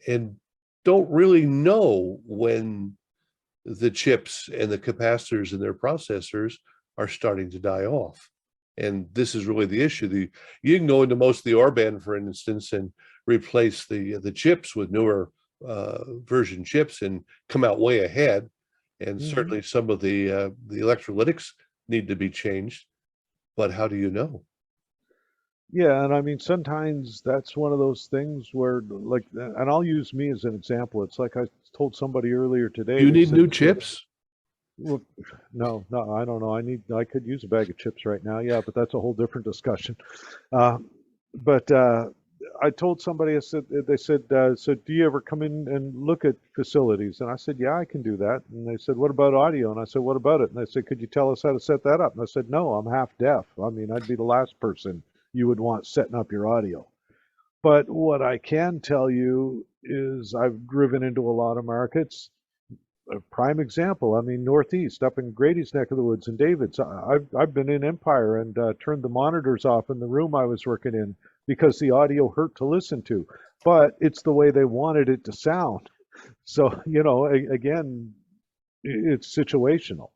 [SPEAKER 1] and don't really know when the chips and the capacitors in their processors are starting to die off. And this is really the issue. You can go into most of the R-band, for instance, and replace the chips with newer version chips and come out way ahead. And certainly some of the electrolytics need to be changed. But how do you know?
[SPEAKER 2] Yeah, and I mean, sometimes that's one of those things where, like, and I'll use me as an example. It's like I told somebody earlier today.
[SPEAKER 1] You need new chips?
[SPEAKER 2] Well, no, I don't know. I could use a bag of chips right now. Yeah, but that's a whole different discussion. But I told somebody, they said, so do you ever come in and look at facilities? And I said, yeah, I can do that. And they said, what about audio? And I said, what about it? And they said, could you tell us how to set that up? And I said, no, I'm half deaf. I mean, I'd be the last person you would want setting up your audio. But what I can tell you is I've driven into a lot of markets. A prime example, I mean, Northeast, up in Grady's neck of the woods in David's. I've been in Empire and turned the monitors off in the room I was working in because the audio hurt to listen to. But it's the way they wanted it to sound. So, again, it's situational.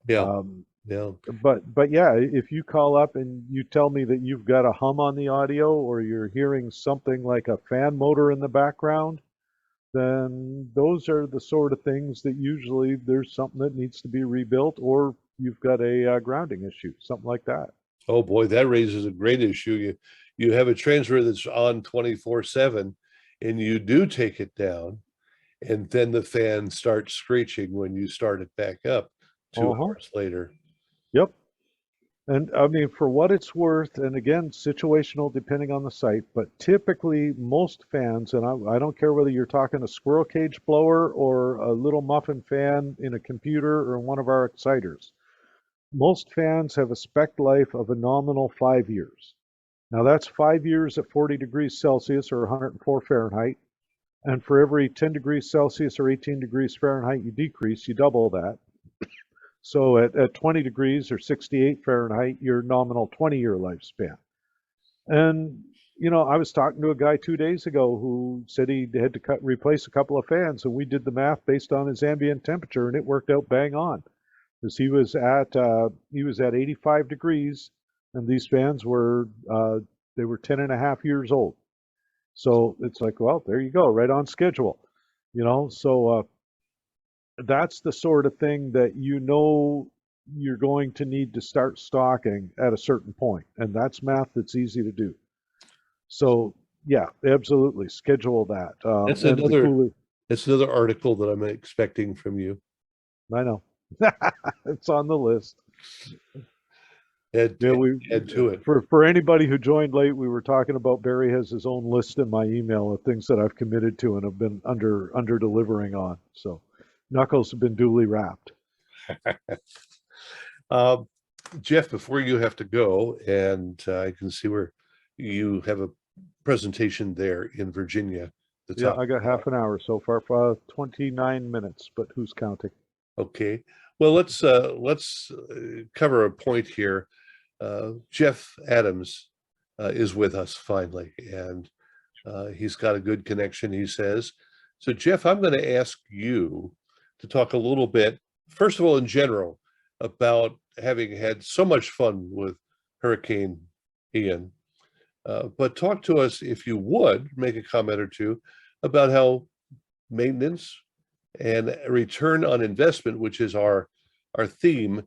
[SPEAKER 1] Yeah. Yeah.
[SPEAKER 2] But yeah, if you call up and you tell me that you've got a hum on the audio or you're hearing something like a fan motor in the background, then those are the sort of things that usually there's something that needs to be rebuilt, or you've got a grounding issue, something like that.
[SPEAKER 1] Oh boy, that raises a great issue. You have a transmitter that's on 24/7 and you do take it down and then the fan starts screeching when you start it back up 2 hours later.
[SPEAKER 2] Yep. And I mean, for what it's worth, and again, situational depending on the site, but typically most fans, and I don't care whether you're talking a squirrel cage blower or a little muffin fan in a computer or in one of our exciters, most fans have a spec life of a nominal 5 years. Now that's 5 years at 40 degrees Celsius or 104 Fahrenheit. And for every 10 degrees Celsius or 18 degrees Fahrenheit you decrease, you double that. So at 20 degrees or 68 Fahrenheit, your nominal 20-year lifespan. And, you know, I was talking to a guy 2 days ago who said he had to replace a couple of fans, and we did the math based on his ambient temperature, and it worked out bang on. Because he was at 85 degrees, and these fans were they were 10 and a half years old. So it's like, well, there you go, right on schedule, you know. So that's the sort of thing that you know you're going to need to start stocking at a certain point, and that's math that's easy to do. So yeah, absolutely, schedule that.
[SPEAKER 1] That's
[SPEAKER 2] and
[SPEAKER 1] another article that I'm expecting from you.
[SPEAKER 2] I know. It's on the list.
[SPEAKER 1] Add to it.
[SPEAKER 2] For anybody who joined late, we were talking about Barry has his own list in my email of things that I've committed to and have been under delivering on. So knuckles have been duly wrapped.
[SPEAKER 1] Jeff, before you have to go, and I can see where you have a presentation there in Virginia.
[SPEAKER 2] Yeah, I got half an hour so far, 29 minutes, but who's counting?
[SPEAKER 1] Okay, well, let's cover a point here. Jeff Adams is with us finally, and he's got a good connection, he says. So Jeff, I'm going to ask you to talk a little bit, first of all, in general, about having had so much fun with Hurricane Ian. But talk to us, if you would, make a comment or two about how maintenance and return on investment, which is our theme.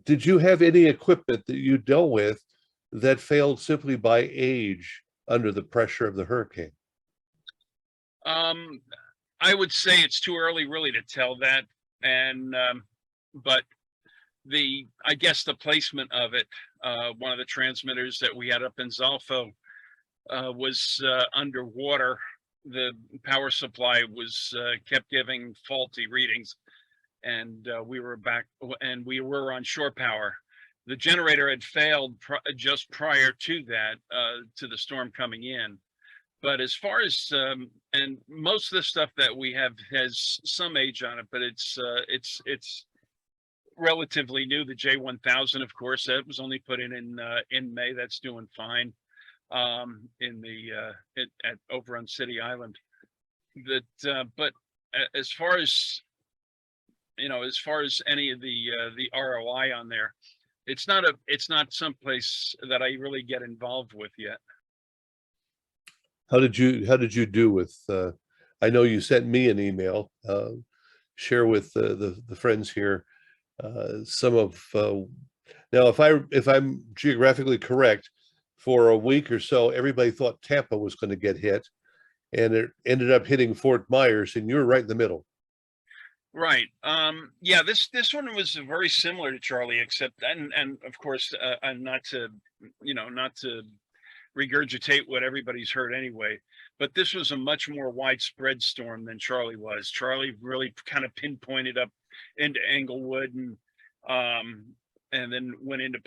[SPEAKER 1] Did you have any equipment that you dealt with that failed simply by age under the pressure of the hurricane?
[SPEAKER 7] I would say it's too early really to tell that. And, but I guess the placement of it, one of the transmitters that we had up in Zolfo was underwater. The power supply was kept giving faulty readings, and we were on shore power. The generator had failed just prior to that, to the storm coming in. But as far as and most of the stuff that we have has some age on it, but it's relatively new. The J1000, of course, that was only put in May. That's doing fine. Over on City Island. But as far as any of the ROI on there, it's not someplace that I really get involved with yet.
[SPEAKER 1] How did you do with? I know you sent me an email. Share with the friends here some of. Now, if I'm geographically correct, for a week or so, everybody thought Tampa was going to get hit, and it ended up hitting Fort Myers, and you were right in the middle.
[SPEAKER 7] Right. Yeah, this one was very similar to Charlie, except and of course, not to regurgitate what everybody's heard anyway, but this was a much more widespread storm than Charlie was. Charlie really kind of pinpointed up into Englewood and then went into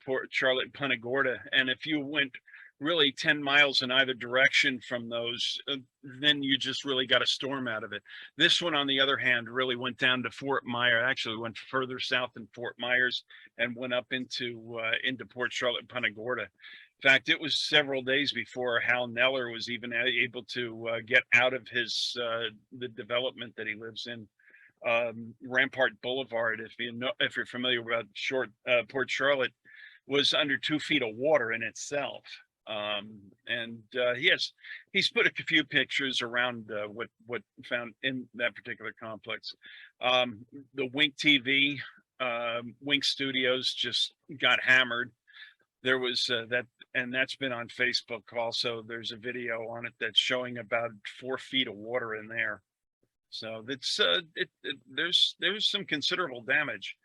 [SPEAKER 7] Port Charlotte, Punta Gorda. And if you went really 10 miles in either direction from those, then you just really got a storm out of it. This one, on the other hand, really went down to Fort Myers, actually went further south than Fort Myers and went up into Port Charlotte, Punta Gorda. In fact, it was several days before Hal Neller was even able to get out of the development that he lives in. Rampart Boulevard, if you're familiar with Port Charlotte, was under 2 feet of water in itself. He's put a few pictures around what found in that particular complex. The Wink TV, Wink Studios just got hammered. There was and that's been on Facebook also. There's a video on it that's showing about 4 feet of water in there. So that's there's some considerable damage.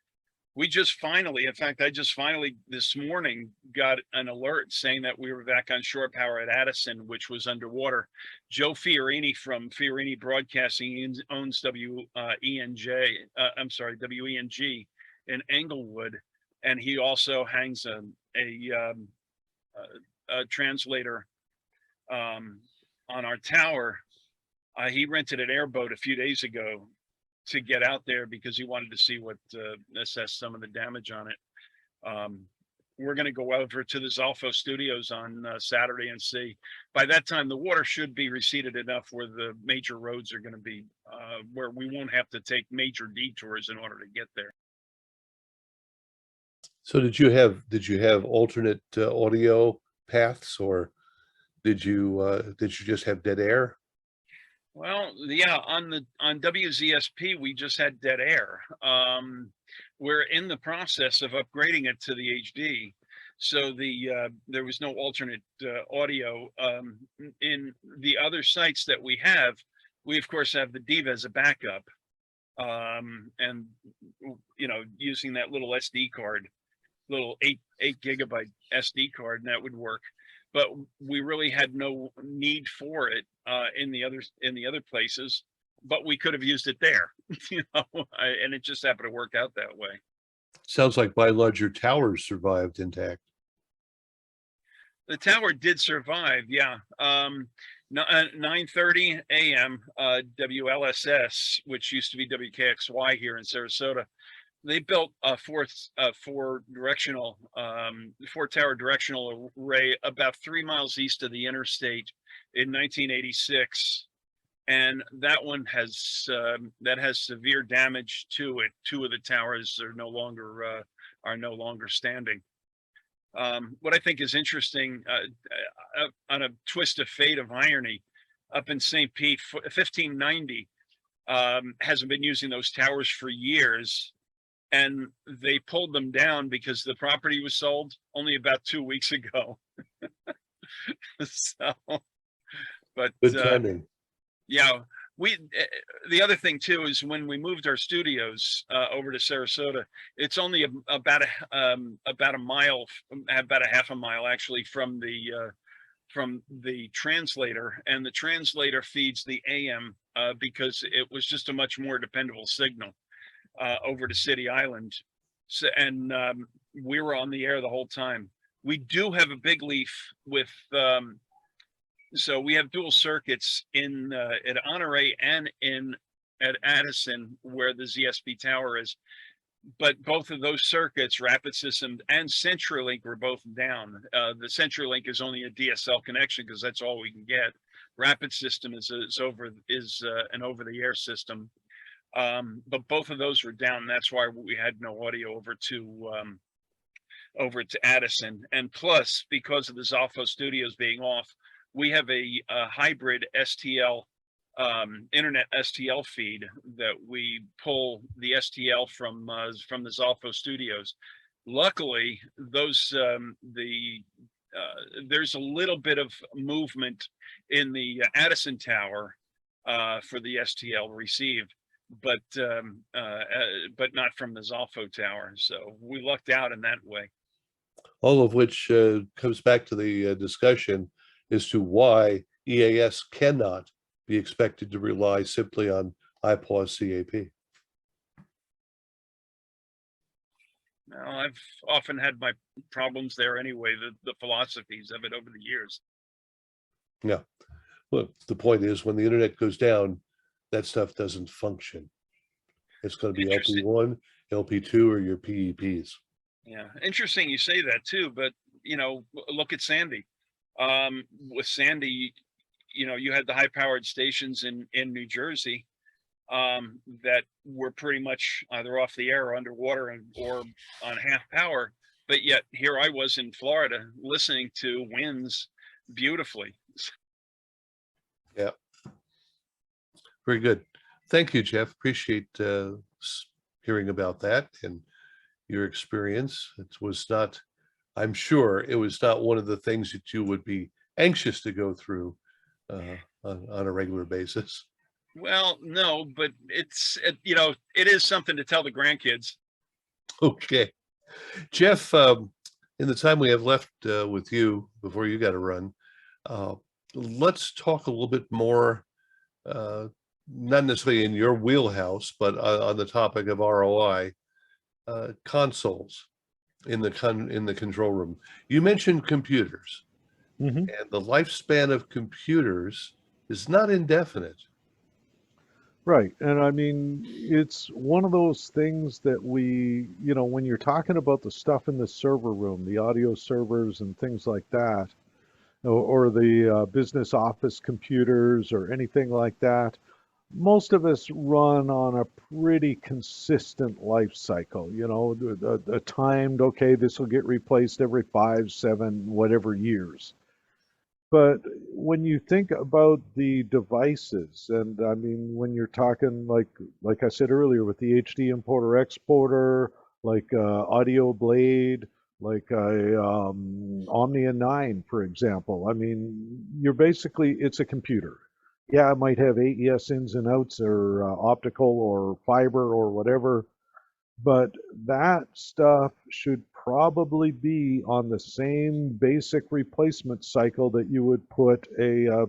[SPEAKER 7] We just finally, in fact, I just finally this morning got an alert saying that we were back on shore power at Addison, which was underwater. Joe Fiorini from Fiorini Broadcasting owns WENG in Englewood, and he also hangs a translator on our tower. He rented an airboat a few days ago to get out there because he wanted to see what assess some of the damage on it. We're going to go over to the Zolfo studios on Saturday and see. By that time, the water should be receded enough where the major roads are going to be where we won't have to take major detours in order to get there.
[SPEAKER 1] So did you have alternate audio paths, or did you just have dead air?
[SPEAKER 7] Well, yeah, on WZSP, we just had dead air. We're in the process of upgrading it to the HD. So there was no alternate audio. In the other sites that we of course have the Diva as a backup. And, you know, using that little SD card, little 8 gigabyte SD card, and that would work. But we really had no need for it in the other places, but we could have used it there, you know, and it just happened to work out that way.
[SPEAKER 1] Sounds like by and large your towers survived intact.
[SPEAKER 7] The tower did survive, yeah. 9:30 a.m. WLSS, which used to be WKXY here in Sarasota, they built a four tower directional array about 3 miles east of the interstate in 1986, and that one has severe damage to it. 2 of the towers are no longer standing. What I think is interesting, on a twist of fate of irony, up in St. Pete, 1590 hasn't been using those towers for years. And they pulled them down because the property was sold only about 2 weeks ago. So, but
[SPEAKER 1] Good timing.
[SPEAKER 7] yeah, the other thing too is when we moved our studios over to Sarasota, it's only about a mile, about a half a mile actually from the translator, and the translator feeds the AM because it was just a much more dependable signal. Over to City Island. So, and we were on the air the whole time. We do have a big leaf with, so we have dual circuits in at Honore and at Addison where the ZSP tower is. But both of those circuits, Rapid System and CenturyLink, were both down. The CenturyLink is only a DSL connection because that's all we can get. Rapid System is an over-the-air system. But both of those were down. That's why we had no audio over to Addison. And plus, because of the Zolfo studios being off, we have a hybrid STL internet STL feed that we pull the STL from the Zolfo studios. Luckily, those there's a little bit of movement in the Addison tower for the STL receive. But not from the Zolfo tower. So we lucked out in that way.
[SPEAKER 1] All of which comes back to the discussion as to why EAS cannot be expected to rely simply on IPAWS CAP.
[SPEAKER 7] Now, I've often had my problems there anyway, the philosophies of it over the years.
[SPEAKER 1] Yeah. Well, the point is when the internet goes down, that stuff doesn't function. It's going to be LP1, LP2, or your PEPs.
[SPEAKER 7] Yeah, interesting you say that too, but you know, look at Sandy. With Sandy, you know, you had the high-powered stations in New Jersey that were pretty much either off the air or underwater or on half power, but yet here I was in Florida listening to winds beautifully.
[SPEAKER 1] Yeah. Very good. Thank you, Jeff. Appreciate hearing about that and your experience. It was not I'm sure it was not one of the things that you would be anxious to go through on a regular basis.
[SPEAKER 7] Well, no, but it is something to tell the grandkids.
[SPEAKER 1] Okay. Jeff, in the time we have left with you before you got to run, let's talk a little bit more, not necessarily in your wheelhouse, but on the topic of ROI, consoles in the control room. You mentioned computers,
[SPEAKER 2] Mhm.
[SPEAKER 1] and the lifespan of computers is not indefinite.
[SPEAKER 2] Right. And I mean, it's one of those things that when you're talking about the stuff in the server room, the audio servers and things like that, or the business office computers or anything like that, most of us run on a pretty consistent life cycle, a timed, okay, this will get replaced every 5, 7, whatever years. But when you think about the devices, and I mean, when you're talking like I said earlier, with the HD importer exporter, like Audio Blade, like a Omnia 9, for example, I mean, it's a computer. Yeah, it might have AES ins and outs or optical or fiber or whatever, but that stuff should probably be on the same basic replacement cycle that you would put a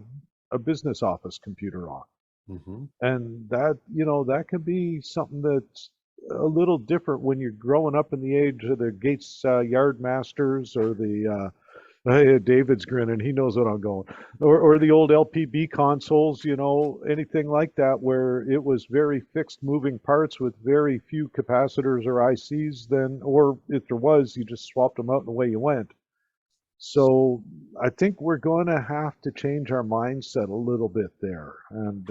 [SPEAKER 2] business office computer on.
[SPEAKER 1] Mm-hmm.
[SPEAKER 2] And that can be something that's a little different when you're growing up in the age of the Gates Yard Masters or the David's grinning. He knows what I'm going. Or the old LPB consoles, anything like that, where it was very fixed moving parts with very few capacitors or ICs. Or if there was, you just swapped them out and away you went. So I think we're going to have to change our mindset a little bit there, and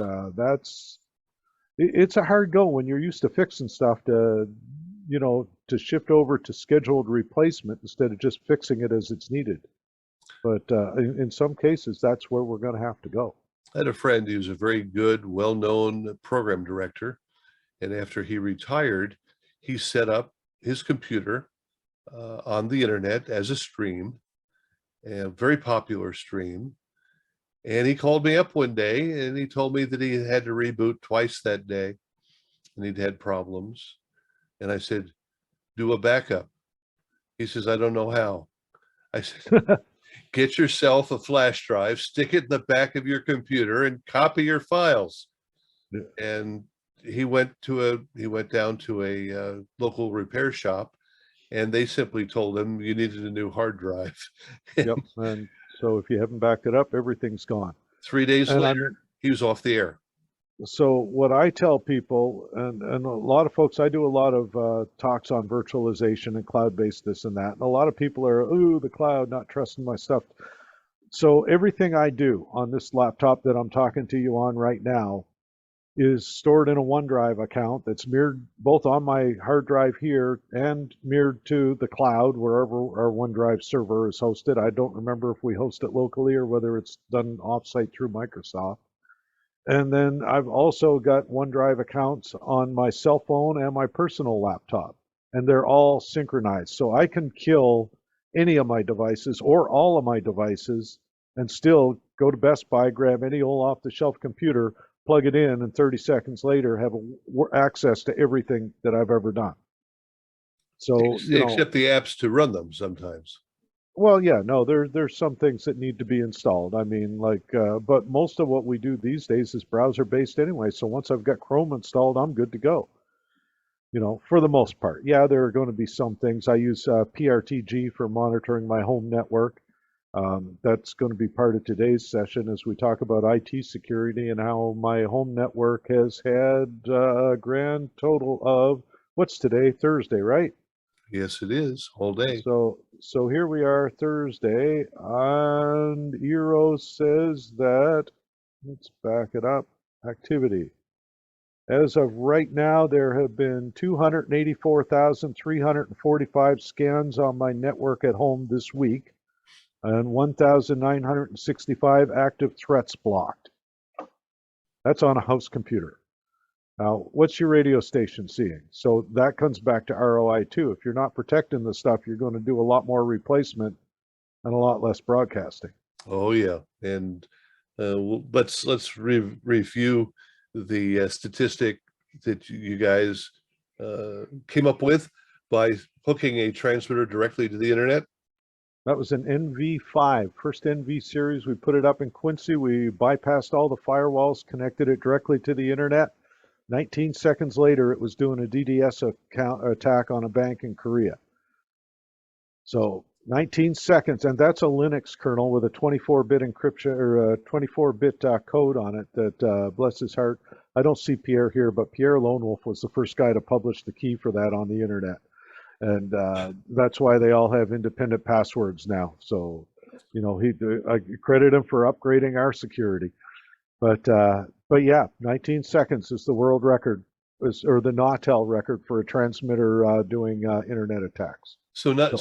[SPEAKER 2] it's a hard go when you're used to fixing stuff to shift over to scheduled replacement instead of just fixing it as it's needed. But in some cases, that's where we're going to have to go.
[SPEAKER 1] I had a friend who's a very good, well-known program director, and after he retired, he set up his computer on the internet as a stream, a very popular stream. And he called me up one day and he told me that he had to reboot twice that day and he'd had problems. And I said, do a backup. He says, I don't know how. I said, get yourself a flash drive, stick it in the back of your computer and copy your files.
[SPEAKER 2] Yeah.
[SPEAKER 1] And he went down to a local repair shop, and they simply told him you needed a new hard drive.
[SPEAKER 2] Yep. And so if you haven't backed it up, everything's gone.
[SPEAKER 1] 3 days
[SPEAKER 2] And
[SPEAKER 1] later, he was off the air.
[SPEAKER 2] So what I tell people, and a lot of folks, I do a lot of talks on virtualization and cloud-based this and that. And a lot of people are, ooh, the cloud, not trusting my stuff. So everything I do on this laptop that I'm talking to you on right now is stored in a OneDrive account that's mirrored both on my hard drive here and mirrored to the cloud wherever our OneDrive server is hosted. I don't remember if we host it locally or whether it's done offsite through Microsoft. And then I've also got OneDrive accounts on my cell phone and my personal laptop, and they're all synchronized. So I can kill any of my devices or all of my devices and still go to Best Buy, grab any old off-the-shelf computer, plug it in, and 30 seconds later have access to everything that I've ever done. So,
[SPEAKER 1] except the apps to run them sometimes.
[SPEAKER 2] Well, yeah, no, there's some things that need to be installed. I mean, but most of what we do these days is browser based anyway. So once I've got Chrome installed, I'm good to go. For the most part. Yeah, there are going to be some things. I use PRTG for monitoring my home network. That's going to be part of today's session as we talk about IT security and how my home network has had a grand total of, what's today? Thursday, right?
[SPEAKER 1] Yes, it is, all day.
[SPEAKER 2] So here we are Thursday, and Eero says that, let's back it up, activity. As of right now, there have been 284,345 scans on my network at home this week, and 1,965 active threats blocked. That's on a house computer. Now, what's your radio station seeing? So that comes back to ROI too. If you're not protecting the stuff, you're going to do a lot more replacement and a lot less broadcasting.
[SPEAKER 1] Oh yeah, and let's review the statistic that you guys came up with by hooking a transmitter directly to the internet.
[SPEAKER 2] That was an NV5, first NV series. We put it up in Quincy. We bypassed all the firewalls, connected it directly to the internet. 19 seconds later, it was doing a DDoS attack on a bank in Korea. So 19 seconds, and that's a Linux kernel with a 24-bit encryption or a 24-bit code on it that, bless his heart, I don't see Pierre here, but Pierre Lone Wolf was the first guy to publish the key for that on the internet. And that's why they all have independent passwords now. So, you know, I credit him for upgrading our security. But yeah, 19 seconds is the world record, or the Nautel record for a transmitter doing internet attacks.
[SPEAKER 1] So not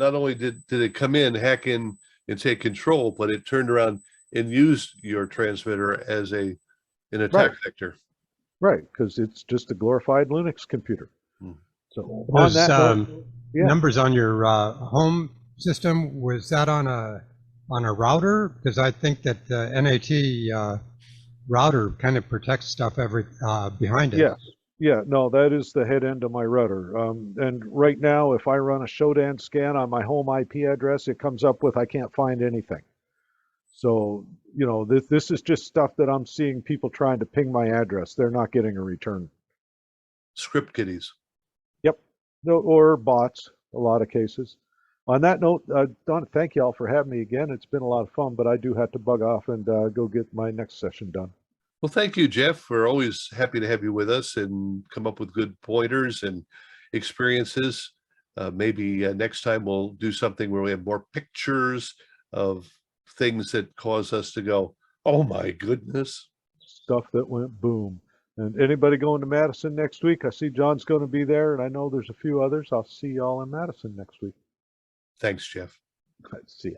[SPEAKER 1] only did it come in, hack in, and take control, but it turned around and used your transmitter as an attack vector.
[SPEAKER 2] Right, because it's just a glorified Linux computer. So
[SPEAKER 5] those
[SPEAKER 2] on that note,
[SPEAKER 5] numbers on your home system, was that on a router? Because I think that the NAT router kind of protects stuff behind it.
[SPEAKER 2] Yes. Yeah, no, that is the head end of my router. And right now, if I run a Shodan scan on my home IP address, it comes up with I can't find anything. So, you know, this is just stuff that I'm seeing people trying to ping my address. They're not getting a return.
[SPEAKER 1] Script kiddies.
[SPEAKER 2] Yep. No, or bots, a lot of cases. On that note, Don, thank you all for having me again. It's been a lot of fun, but I do have to bug off and go get my next session done.
[SPEAKER 1] Well, thank you, Jeff. We're always happy to have you with us and come up with good pointers and experiences. Maybe next time we'll do something where we have more pictures of things that cause us to go, oh my goodness.
[SPEAKER 2] Stuff that went boom. And anybody going to Madison next week? I see John's going to be there, and I know there's a few others. I'll see y'all in Madison next week.
[SPEAKER 1] Thanks, Jeff.
[SPEAKER 2] See ya.